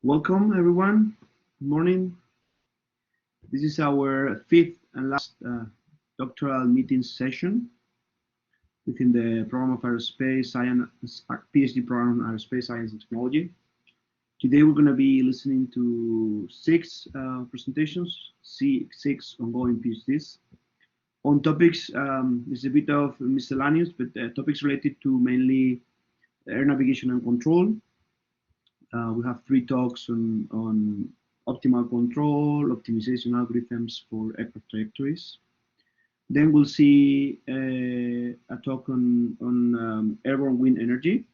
Welcome, everyone. Good morning. This is our fifth and last doctoral meeting session within the program of Aerospace Science, PhD program on Aerospace Science and Technology. Today, we're going to be listening to six presentations, six ongoing PhDs on topics. It's a bit of miscellaneous, but topics related to mainly air navigation and control. We have three talks on optimal control, optimization algorithms for aircraft trajectories. Then we'll see a talk on airborne wind energy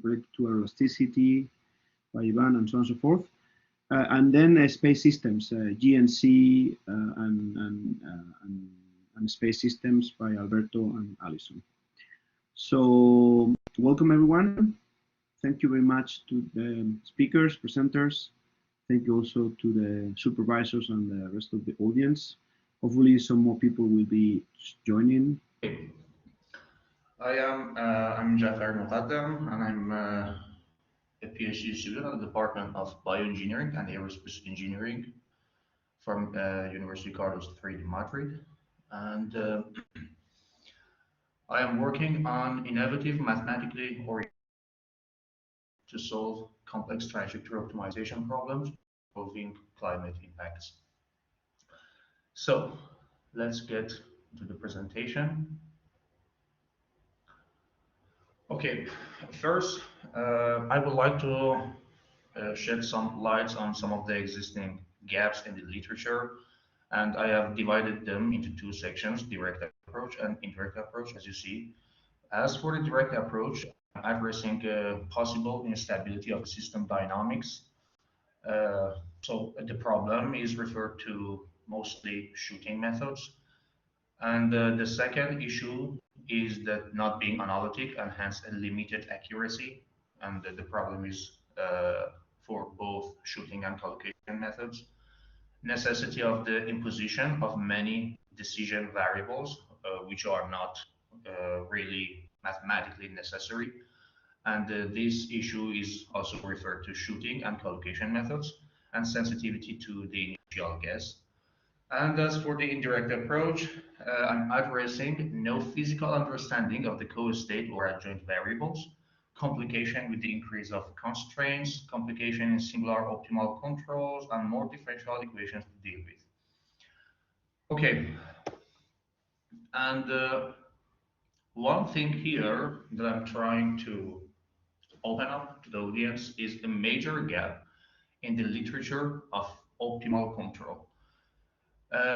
related to aeroelasticity by Ivan and so on and so forth. And then space systems, GNC and space systems by Alberto and Alison. So welcome everyone. Thank you very much to the speakers, presenters. Thank you also to the supervisors and the rest of the audience. Hopefully some more people will be joining. I'm Jafarimoghaddam, and I'm a PhD student at the Department of Bioengineering and Aerospace Engineering from University Carlos III de Madrid. And I am working on innovative mathematically oriented to solve complex trajectory optimization problems involving climate impacts. So let's get to the presentation. Okay, first, I would like to shed some lights on some of the existing gaps in the literature, and I have divided them into two sections, direct approach and indirect approach, as you see. As for the direct approach, I'm addressing possible instability of system dynamics. So the problem is referred to mostly shooting methods. And the second issue is that not being analytic and hence a limited accuracy. And the problem is for both shooting and collocation methods. Necessity of the imposition of many decision variables, which are not really mathematically necessary. And this issue is also referred to shooting and collocation methods and sensitivity to the initial guess. And as for the indirect approach, I'm addressing no physical understanding of the co-state or adjoint variables, complication with the increase of constraints, complication in singular optimal controls, and more differential equations to deal with. Okay, and one thing here that I'm trying to open up to the audience is a major gap in the literature of optimal control.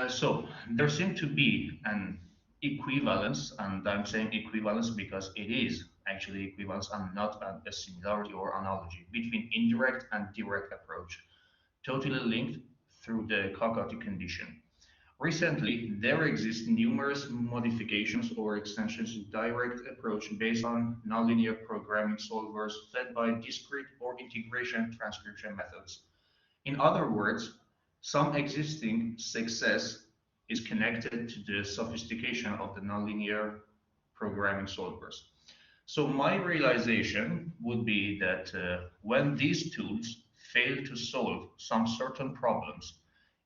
So there seems to be an equivalence, and I'm saying equivalence because it is actually equivalence and not a similarity or analogy between indirect and direct approach, totally linked through the Cocotte condition. Recently, there exist numerous modifications or extensions to direct approach based on nonlinear programming solvers fed by discrete or integration transcription methods. In other words, some existing success is connected to the sophistication of the nonlinear programming solvers. So my realization would be that when these tools fail to solve some certain problems,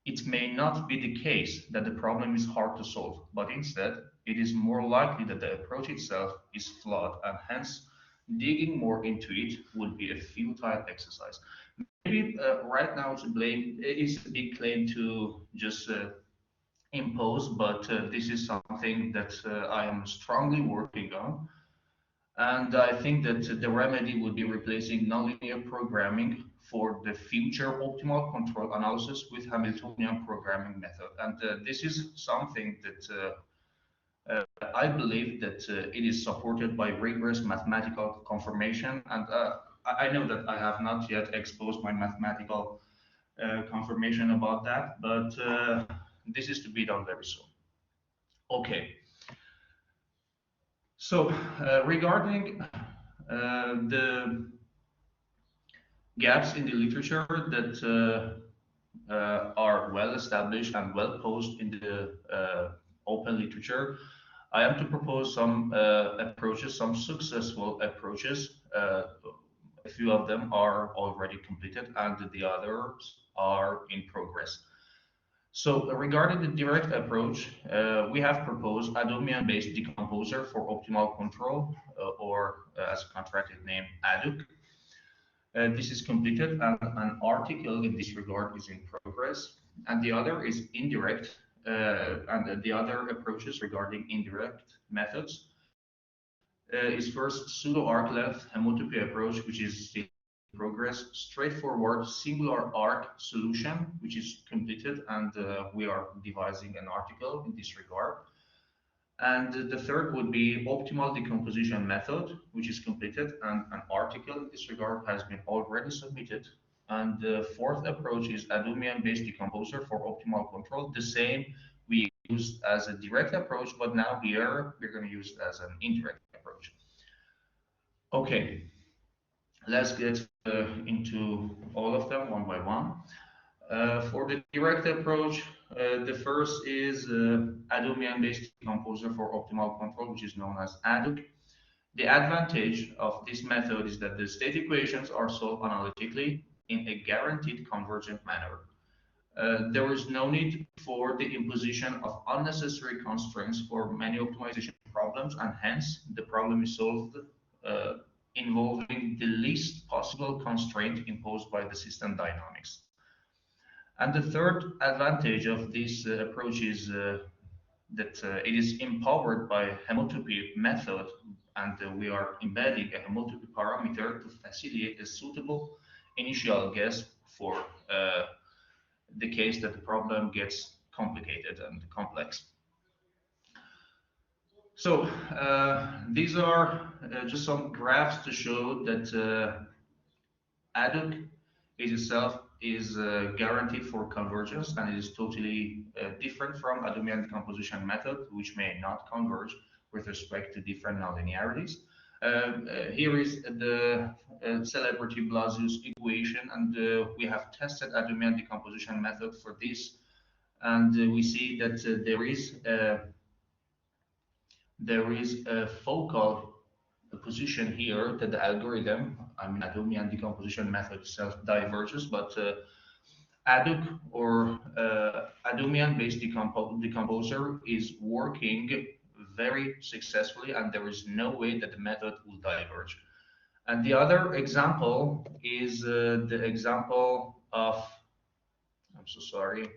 it may not be the case that the problem is hard to solve, but instead it is more likely that the approach itself is flawed, and hence digging more into it would be a futile exercise. Maybe right now it's a big claim to just impose, but this is something that I am strongly working on. And I think that the remedy would be replacing nonlinear programming for the future optimal control analysis with Hamiltonian programming method. And this is something that I believe that it is supported by rigorous mathematical confirmation. And I know that I have not yet exposed my mathematical confirmation about that, but this is to be done very soon. Okay. So regarding the gaps in the literature that are well established and well posed in the open literature, I am to propose some approaches, some successful approaches a few of them are already completed and the others are in progress. So regarding the direct approach, we have proposed a domain-based decomposer for optimal control, or as a contracted name, ADUC. This is completed and an article in this regard is in progress. And the other is indirect, and the other approaches regarding indirect methods is first pseudo-arc length homotopy approach, which is in progress, straightforward singular arc solution, which is completed, and we are devising an article in this regard. And the third would be optimal decomposition method, which is completed, and an article in this regard has been already submitted. And the fourth approach is Adumian-based decomposer for optimal control, the same we used as a direct approach, but now here we're going to use it as an indirect approach. Okay, let's get into all of them one by one. For the direct approach, the first is Adumian-based decomposer for optimal control, which is known as ADUC. The advantage of this method is that the state equations are solved analytically in a guaranteed convergent manner. There is no need for the imposition of unnecessary constraints for many optimization problems, and hence the problem is solved uh, involving the least possible constraint imposed by the system dynamics. And the third advantage of this approach is that it is empowered by homotopy method, and we are embedding a homotopy parameter to facilitate a suitable initial guess for the case that the problem gets complicated and complex. So these are just some graphs to show that ADUC is itself is guaranteed for convergence, and it is totally different from Adumian decomposition method, which may not converge with respect to different nonlinearities. Here is the celebrity Blasius equation, and we have tested Adumian decomposition method for this, and we see that there is a focal position here that the algorithm, I mean, Adumian decomposition method itself diverges, but ADUC or Adumian-based decomposer is working very successfully, and there is no way that the method will diverge. And the other example is the example of, I'm so sorry,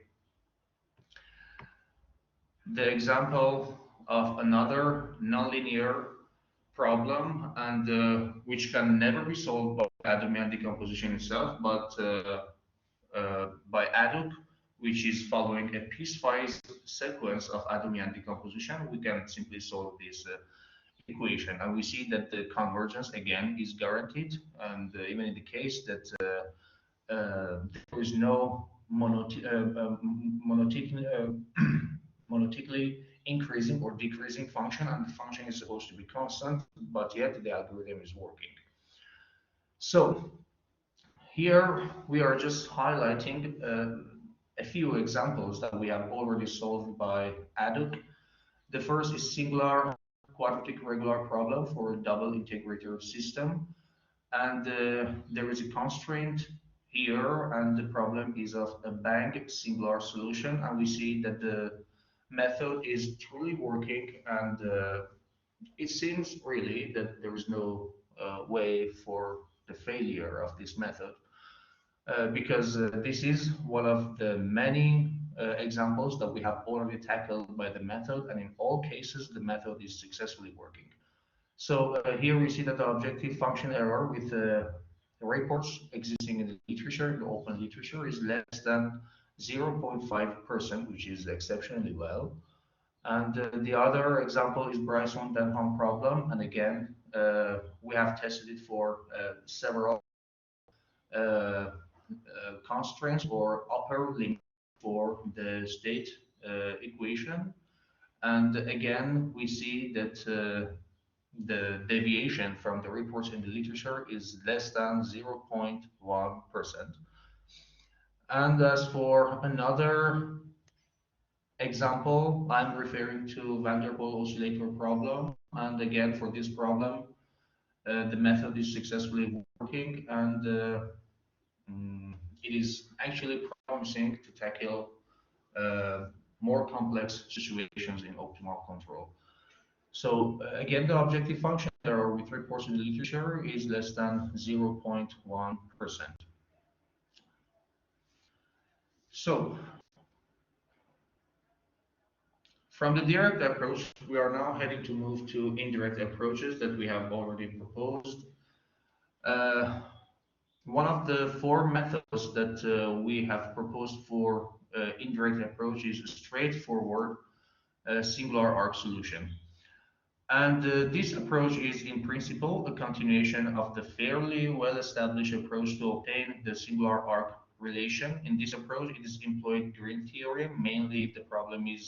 the example of another nonlinear problem, and which can never be solved by Adumian decomposition itself, but by ADUC, which is following a piecewise sequence of Adumian decomposition. We can simply solve this equation, and we see that the convergence again is guaranteed, and even in the case that there is no monotically increasing or decreasing function, and the function is supposed to be constant, but yet the algorithm is working. So here we are just highlighting a few examples that we have already solved by ADUC. The first is singular quadratic regular problem for a double integrator system, and there is a constraint here, and the problem is of a bang singular solution, and we see that the method is truly working, and it seems really that there is no way for the failure of this method, because this is one of the many examples that we have already tackled by the method, and in all cases the method is successfully working. So here we see that the objective function error with reports existing in the literature, in the open literature, is less than 0.5%, which is exceptionally well. And the other example is Bryson-Denham problem, and again we have tested it for several constraints or upper limit for the state equation, and again we see that the deviation from the reports in the literature is less than 0.1%. And as for another example, I'm referring to Van der Pol oscillator problem, and again for this problem the method is successfully working, and it is actually promising to tackle uh, more complex situations in optimal control. So again, the objective function error with reports in the literature is less than 0.1%. So from the direct approach, we are now heading to move to indirect approaches that we have already proposed. Uh, One of the four methods that we have proposed for indirect approach is a straightforward singular arc solution. And this approach is in principle a continuation of the fairly well-established approach to obtain the singular arc relation. In this approach, it is employed green theorem, mainly if the problem is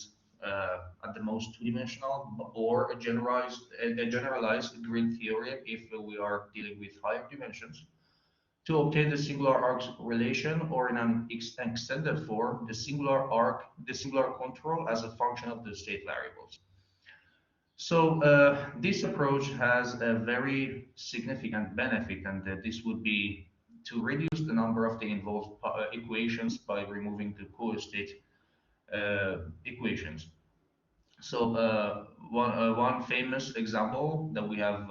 at the most two-dimensional, or a generalized green theorem if we are dealing with higher dimensions, to obtain the singular arc relation, or in an extended form, the singular control as a function of the state variables. So this approach has a very significant benefit, and this would be to reduce the number of the involved equations by removing the co-state equations. So one famous example that we have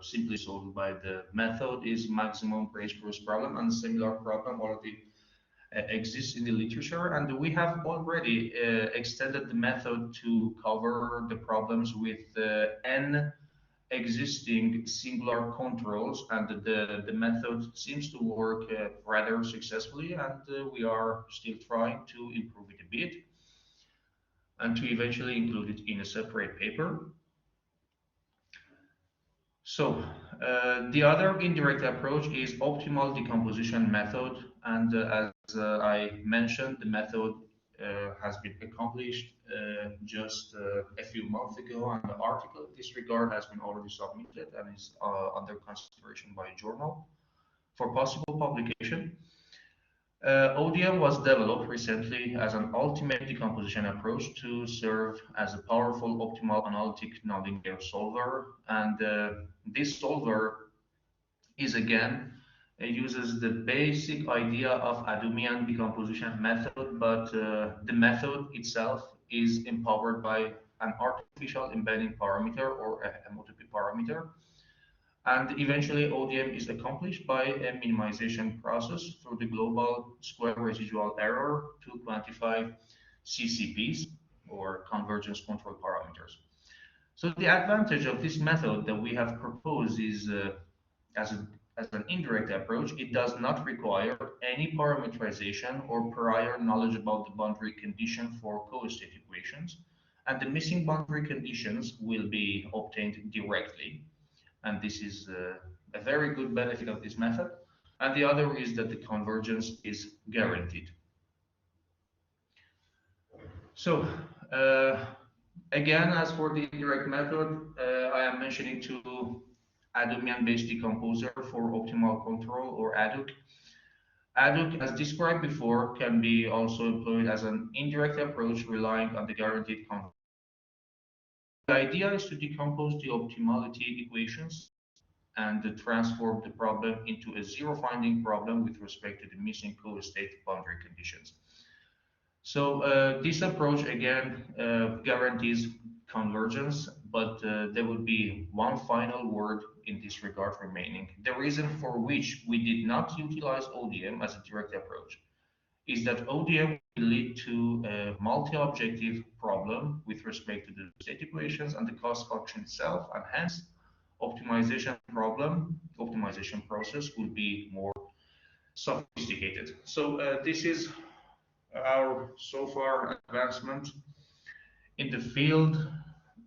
simply solved by the method is maximum Gray-Spruce problem, and a similar problem already exists in the literature, and we have already extended the method to cover the problems with n existing singular controls, and the method seems to work rather successfully, and we are still trying to improve it a bit and to eventually include it in a separate paper. So the other indirect approach is optimal decomposition method, and as I mentioned, the method has been accomplished just a few months ago, and the article in this regard has been already submitted and is under consideration by a journal for possible publication. ODM was developed recently as an ultimate decomposition approach to serve as a powerful optimal analytic nonlinear solver. And this solver is again, it uses the basic idea of Adumian decomposition method, but the method itself is empowered by an artificial embedding parameter, or a homotopy parameter. And eventually, ODM is accomplished by a minimization process through the global square residual error to quantify CCPs, or convergence control parameters. So the advantage of this method that we have proposed is, as, a, as an indirect approach, it does not require any parameterization or prior knowledge about the boundary condition for co-state equations, and the missing boundary conditions will be obtained directly, and this is a very good benefit of this method. And the other is that the convergence is guaranteed. So again, as for the indirect method, I am mentioning two Adumian-based decomposer for optimal control, or ADUC. ADUC, as described before, can be also employed as an indirect approach relying on the guaranteed convergence. The idea is to decompose the optimality equations and transform the problem into a zero-finding problem with respect to the missing co-state boundary conditions. So this approach again guarantees convergence, but there will be one final word in this regard remaining. The reason for which we did not utilize ODM as a direct approach is that ODM will lead to a multi-objective problem with respect to the state equations and the cost function itself, and hence optimization process will be more sophisticated. So this is our so far advancement in the field,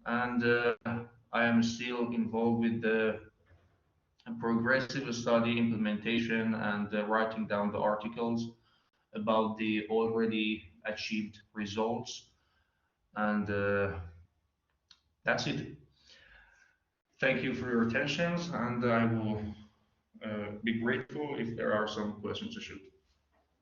and I am still involved with the progressive study implementation and writing down the articles about the already achieved results, and that's it. Thank you for your attention, and I will be grateful if there are some questions to shoot.